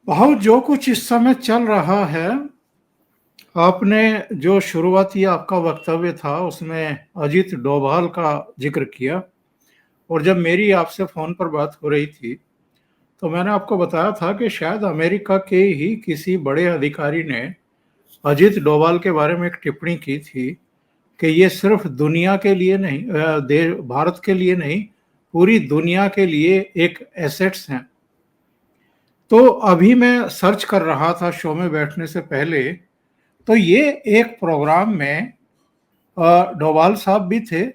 भाव जो कुछ इस समय चल रहा है, आपने जो शुरुआती आपका वक्तव्य था उसमें अजीत डोभाल का जिक्र किया। और जब मेरी आपसे फोन पर बात हो रही थी तो मैंने आपको बताया था कि शायद अमेरिका के ही किसी बड़े अधिकारी ने अजीत डोभाल के बारे में एक टिप्पणी की थी कि ये सिर्फ दुनिया के लिए नहीं, भारत के लिए नहीं, पूरी दुनिया के लिए एक एसेट्स हैं। तो अभी मैं सर्च कर रहा था शो में बैठने से पहले, तो ये एक प्रोग्राम में डोभाल साहब भी थे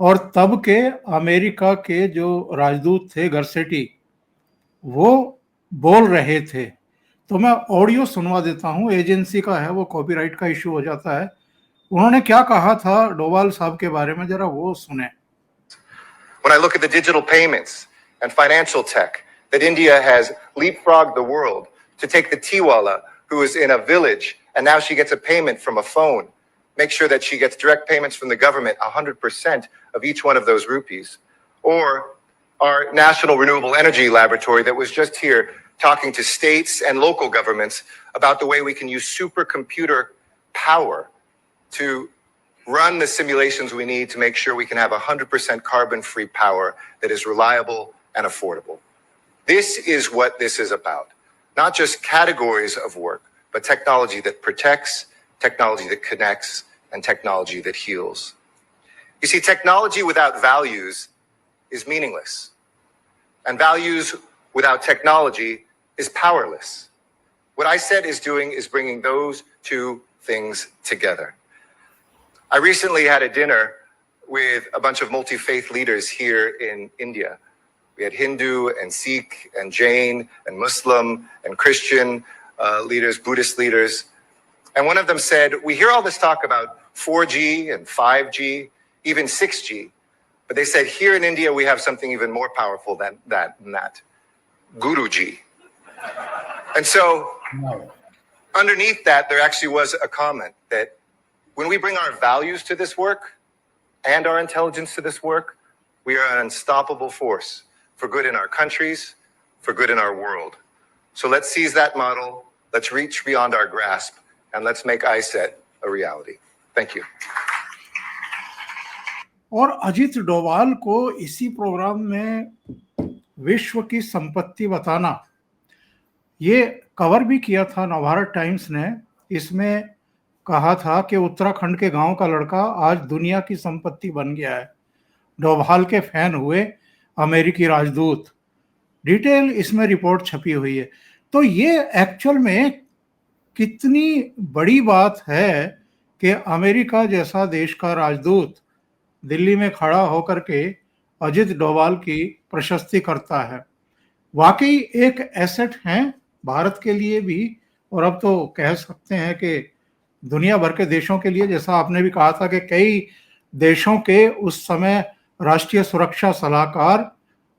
और तब के अमेरिका के जो राजदूत थे गरसेटी, वो बोल रहे थे। तो मैं ऑडियो सुनवा देता हूँ, एजेंसी का है, वो कॉपीराइट का इशू हो जाता है। उन्होंने क्या कहा था डोभाल साहब के बारे में, जरा वो सुने। When I look at the digital payments and financial tech, that India has leapfrogged the world to take the Tiwala who is in a village and now she gets a payment from a phone, make sure that she gets direct payments from the government, 100% of each one of those rupees. Or our National Renewable Energy Laboratory that was just here talking to states and local governments about the way we can use supercomputer power to run the simulations we need to make sure we can have 100% carbon-free power that is reliable and affordable. This is what this is about. Not just categories of work, but technology that protects, technology that connects, and technology that heals. You see, technology without values is meaningless. And values without technology is powerless. What I said is doing is bringing those two things together. I recently had a dinner with a bunch of multi-faith leaders here in India. We had Hindu and Sikh and Jain and Muslim and Christian leaders, Buddhist leaders. And one of them said, we hear all this talk about 4G and 5G, even 6G. But they said, here in India, we have something even more powerful than that, Guruji. And so underneath that, there actually was a comment that when we bring our values to this work and our intelligence to this work, we are an unstoppable force for good in our countries, for good in our world. So let's seize that model, let's reach beyond our grasp, and let's make ISET a reality. Thank you. और अजीत डोभाल को इसी programme में विश्व की संपत्ति बताना, ये cover भी किया था नवभारत टाइम्स ने। इसमें कहा था कि उत्तराखंड के गांव का लड़का आज दुनिया की संपत्ति बन गया है। डोभाल के फैन हुए अमेरिकी राजदूत। डिटेल इसमें रिपोर्ट छपी हुई है। तो ये एक्चुअल में कितनी बड़ी बात है कि अमेरिका जैसा देश का राजदूत दिल्ली में खड़ा होकर के अजीत डोभाल की प्रशस्ति करता है। वाकई एक एसेट हैं भारत के लिए भी, और अब तो कह सकते हैं कि दुनिया भर के देशों के लिए। जैसा आपने भी कहा था कि कई देशों के उस समय राष्ट्रीय सुरक्षा सलाहकार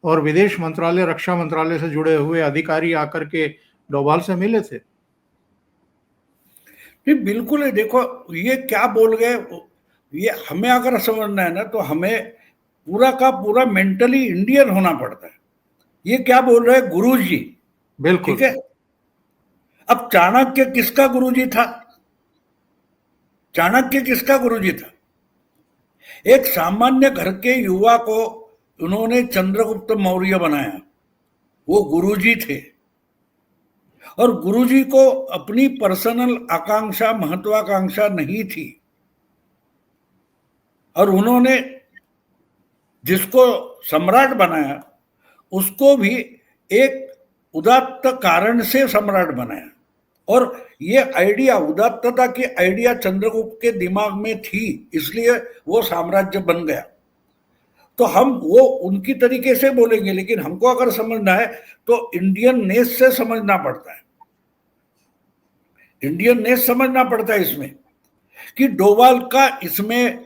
और विदेश मंत्रालय, रक्षा मंत्रालय से जुड़े हुए अधिकारी आकर के डोभाल से मिले थे। बिल्कुल है। देखो ये क्या बोल गए, ये हमें अगर समझना है ना तो हमें पूरा का पूरा मेंटली इंडियन होना पड़ता है। ये क्या बोल रहे हैं, गुरुजी। बिल्कुल, ठीक है। अब चाणक्य किसका गुरुजी था? चाणक्य किसका गुरुजी था? एक सामान्य घर के युवा को उन्होंने चंद्रगुप्त मौर्य बनाया, वो गुरुजी थे। और गुरुजी को अपनी पर्सनल आकांक्षा, महत्वाकांक्षा नहीं थी, और उन्होंने जिसको सम्राट बनाया उसको भी एक उदात्त कारण से सम्राट बनाया। और ये आइडिया, उदात्तता की आइडिया चंद्रगुप्त के दिमाग में थी, इसलिए वो साम्राज्य बन गया। तो हम वो उनकी तरीके से बोलेंगे, लेकिन हमको अगर समझना है तो इंडियन नेस से समझना पड़ता है। इंडियन नेस समझना पड़ता है इसमें कि डोभाल का इसमें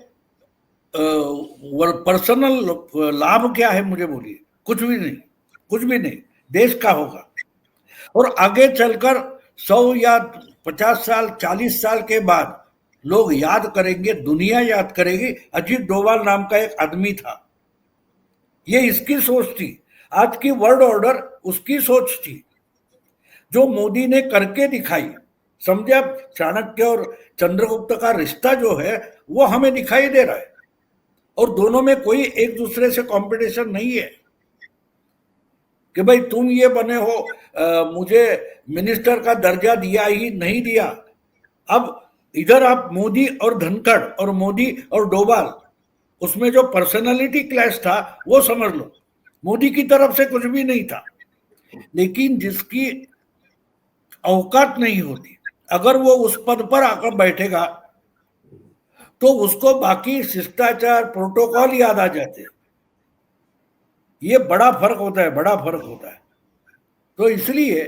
पर्सनल लाभ क्या है, मुझे बोलिए। कुछ भी नहीं, कुछ भी नहीं। देश का होगा और आगे चलकर 100 या 50 साल, 40 साल के बाद लोग याद करेंगे, दुनिया याद करेगी, अजीत डोभाल नाम का एक आदमी था। ये इसकी सोच थी। आज की वर्ल्ड ऑर्डर उसकी सोच थी। जो मोदी ने करके दिखाई। समझे आप, चाणक्य और चंद्रगुप्त का रिश्ता जो है वो हमें दिखाई दे रहा है, और दोनों में कोई एक दूसरे से कंपटीशन नहीं है कि भाई तुम ये बने हो, मुझे मिनिस्टर का दर्जा दिया ही नहीं दिया। अब इधर आप मोदी और धनखड़ और मोदी और डोभाल, उसमें जो पर्सनालिटी क्लैश था वो समझ लो, मोदी की तरफ से कुछ भी नहीं था, लेकिन जिसकी औकात नहीं होती, अगर वो उस पद पर आकर बैठेगा तो उसको बाकी शिष्टाचार प्रोटोकॉल याद आ जाते हैं। ये बड़ा फर्क होता है, बड़ा फर्क होता है। तो इसलिए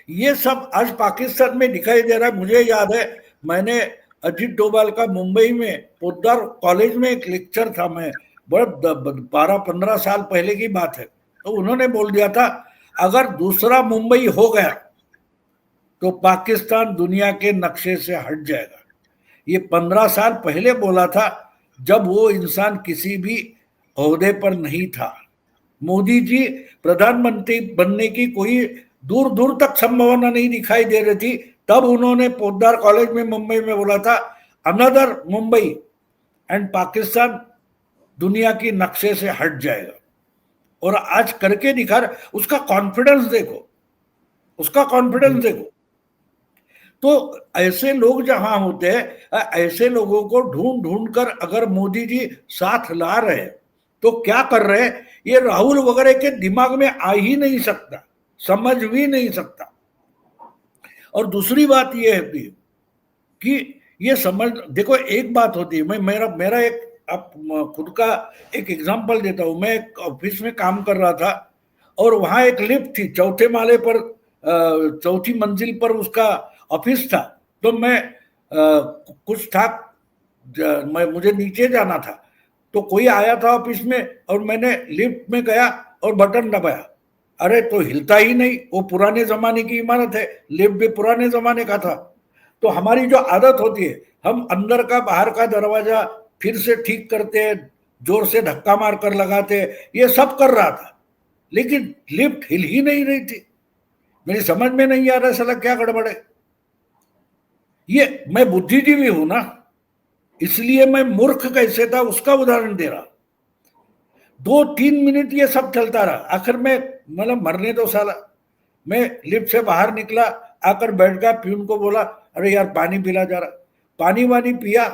ये सब आज पाकिस्तान में दिखाई दे रहा है। मुझे याद है, मैंने अजीत डोभाल का मुंबई में पोद्दार कॉलेज में एक लेक्चर था, मैं 12-15 साल पहले की बात है, तो उन्होंने बोल दिया था अगर दूसरा मुंबई हो गया तो पाकिस्तान दुनिया के नक्शे से हट जाएगा। ये 15 साल पहले बोला था, जब वो इंसान किसी भी ओहदे पर नहीं था। मोदी जी प्रधानमंत्री बनने की कोई दूर दूर तक संभावना नहीं दिखाई दे रही थी, तब उन्होंने पोद्दार कॉलेज में मुंबई में बोला था अनदर मुंबई एंड पाकिस्तान दुनिया की नक्शे से हट जाएगा। और आज करके दिखा रहा, उसका कॉन्फिडेंस देखो, उसका कॉन्फिडेंस देखो। तो ऐसे लोग जहां होते हैं, ऐसे लोगों को ढूंढ ढूंढ कर अगर मोदी जी साथ ला रहे हैं तो क्या कर रहे हैं, ये राहुल वगैरह के दिमाग में आ ही नहीं सकता, समझ भी नहीं सकता। और दूसरी बात ये है कि ये समझ, देखो एक बात होती है, मैं मेरा एक अब खुद का एक एग्जांपल देता हूं। मैं एक ऑफिस में काम कर रहा था और वहां एक लिफ्ट थी, चौथे माले पर, चौथी मंजिल पर उसका ऑफिस था। तो मैं कुछ था, मुझे नीचे जाना था, तो कोई आया था ऑफिस में और मैंने लिफ्ट में गया और बटन दबाया, अरे तो हिलता ही नहीं। वो पुराने जमाने की इमारत है, लिफ्ट भी पुराने जमाने का था। तो हमारी जो आदत होती है, हम अंदर का बाहर का दरवाजा फिर से ठीक करते हैं, जोर से धक्का मार कर लगाते हैं, ये सब कर रहा था, लेकिन लिफ्ट हिल ही नहीं रही थी। मेरी समझ में नहीं आ रहा साला क्या गड़बड़ है। ये मैं बुद्धिजीवी हूं ना, इसलिए मैं मूर्ख कैसे था उसका उदाहरण दे रहा। 2-3 मिनट ये सब चलता रहा, आखिर में मतलब मरने दो साला। मैं लिफ्ट से बाहर निकला, आकर बैठ गया, प्यून को बोला अरे यार पानी पिला जा रहा, पानी वानी पिया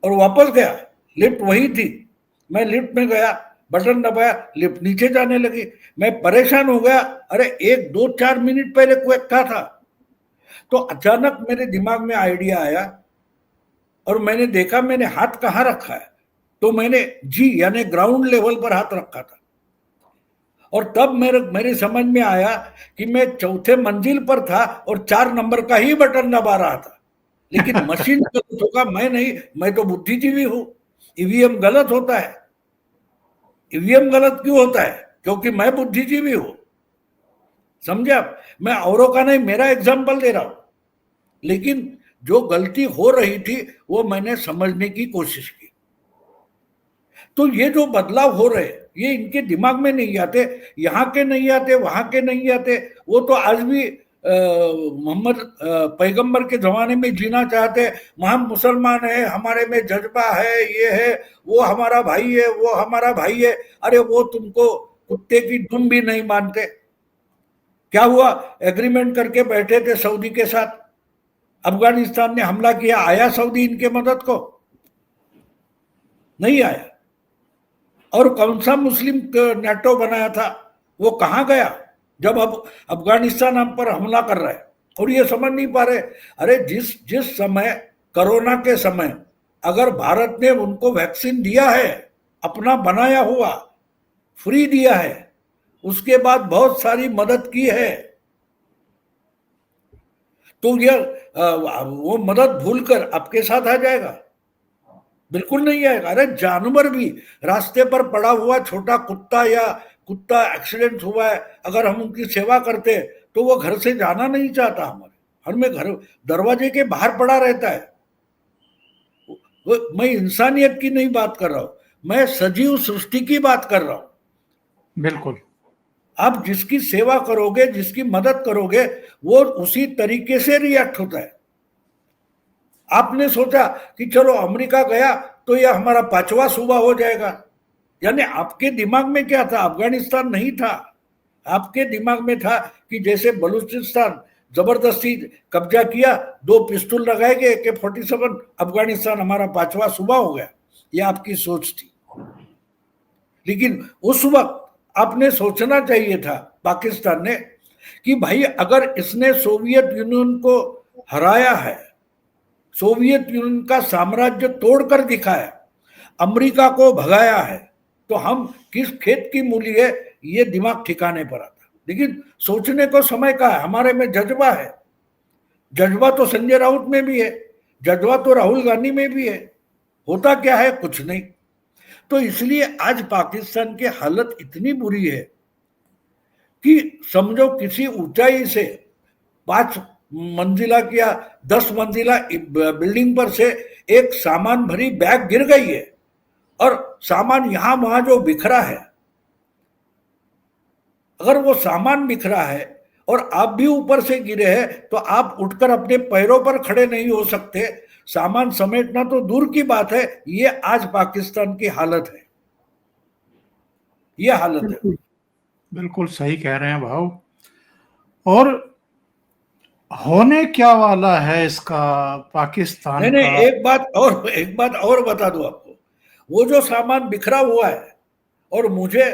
और वापस गया। लिफ्ट वही थी, मैं लिफ्ट में गया, बटन दबाया, लिफ्ट नीचे जाने लगी। मैं परेशान हो गया, अरे 1-2-4 मिनट पहले कोई था। तो अचानक मेरे दिमाग में आइडिया आया और मैंने देखा मैंने हाथ कहाँ रखा है, तो मैंने जी यानी ग्राउंड लेवल पर हाथ रखा था। और तब मेरे समझ में आया कि मैं चौथे मंजिल पर था और 4 नंबर का ही बटन दबा रहा था, लेकिन मशीन गलत होगा, मैं नहीं, मैं तो बुद्धिजीवी हूं। ईवीएम गलत होता है। ईवीएम गलत क्यों होता है? क्योंकि मैं बुद्धिजीवी हूं। समझे आप? मैं औरों का नहीं, मेरा एग्जाम्पल दे रहा हूं। लेकिन जो गलती हो रही थी वो मैंने समझने की कोशिश की। तो ये जो बदलाव हो रहे ये इनके दिमाग में नहीं आते, यहाँ के नहीं आते, वहां के नहीं आते। वो तो आज भी मोहम्मद पैगंबर के जमाने में जीना चाहते, हम मुसलमान है, हमारे में जज्बा है, ये है, वो हमारा भाई है, वो हमारा भाई है। अरे वो तुमको कुत्ते की दुम भी नहीं मानते। क्या हुआ? एग्रीमेंट करके बैठे थे सऊदी के साथ, अफगानिस्तान ने हमला किया, आया सऊदी इनके मदद को? नहीं आया। और कौन सा मुस्लिम नेटो बनाया था, वो कहां गया जब अब अफगानिस्तान हम पर हमला कर रहा है? और ये समझ नहीं पा रहे। अरे जिस समय कोरोना के समय अगर भारत ने उनको वैक्सीन दिया है, अपना बनाया हुआ, फ्री दिया है, उसके बाद बहुत सारी मदद की है, तो ये वो मदद भूलकर आपके साथ आ जाएगा? बिल्कुल नहीं आएगा। अरे जानवर भी, रास्ते पर पड़ा हुआ छोटा कुत्ता या कुत्ता एक्सीडेंट हुआ है, अगर हम उनकी सेवा करते तो वो घर से जाना नहीं चाहता। हमें घर दरवाजे के बाहर पड़ा रहता है। मैं इंसानियत की नहीं बात कर रहा हूं, मैं सजीव सृष्टि की बात कर रहा हूं। बिल्कुल। आप जिसकी सेवा करोगे, जिसकी मदद करोगे, वो उसी तरीके से रिएक्ट होता है। आपने सोचा कि चलो अमेरिका गया तो यह हमारा 5वां सूबा हो जाएगा, यानी आपके दिमाग में क्या था? अफगानिस्तान नहीं था, आपके दिमाग में था कि जैसे बलूचिस्तान जबरदस्ती कब्जा किया, 2 पिस्तौल लगाए गए AK-47, अफगानिस्तान हमारा 5वां सूबा हो गया। ये आपकी सोच थी। लेकिन उस वक्त आपने सोचना चाहिए था, पाकिस्तान ने, कि भाई अगर इसने सोवियत यूनियन को हराया है, सोवियत यूनियन का साम्राज्य तोड़कर दिखाया, अमेरिका को भगाया है, तो हम किस खेत की मूली है, ये दिमाग ठिकाने पर आता। लेकिन सोचने को समय का है, हमारे में जज्बा है। जज्बा तो संजय राउत में भी है, जज्बा तो राहुल गांधी में भी है। होता क्या है? कुछ नहीं। तो इसलिए आज पाकिस्तान की हालत इतनी बुरी है कि समझो किसी ऊंचाई से 5 मंजिला या 10 मंजिला बिल्डिंग पर से एक सामान भरी बैग गिर गई है, और सामान यहां वहां जो बिखरा है, अगर वो सामान बिखरा है और आप भी ऊपर से गिरे हैं, तो आप उठकर अपने पैरों पर खड़े नहीं हो सकते। सामान समेटना तो दूर की बात है। ये आज पाकिस्तान की हालत है, ये हालत है। बिल्कुल बिल्कुल सही कह रहे हैं भाव। और होने क्या वाला है इसका पाकिस्तान नहीं नहीं, का? एक बात और बता दूं आपको। वो जो सामान बिखरा हुआ है और मुझे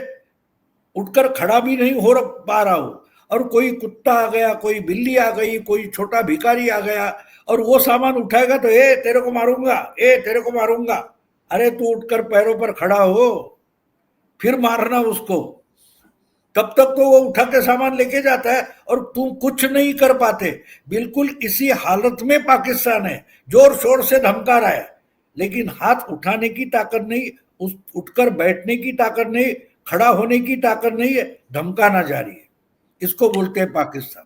उठकर खड़ा भी नहीं हो पा रहा हूं, और कोई कुत्ता आ गया, कोई बिल्ली आ गई, कोई छोटा भिखारी आ गया और वो सामान उठाएगा तो ए तेरे को मारूंगा, ए तेरे को मारूंगा। अरे तू उठकर पैरों पर खड़ा हो, फिर मारना उसको। तब तक तो वो उठा के सामान लेके जाता है और तू कुछ नहीं कर पाते। बिल्कुल इसी हालत में पाकिस्तान है, जोर शोर से धमका रहा है, लेकिन हाथ उठाने की ताकत नहीं, उठकर बैठने की ताकत नहीं, खड़ा होने की ताकत नहीं है, धमकाना जारी है। इसको बोलते हैं पाकिस्तान।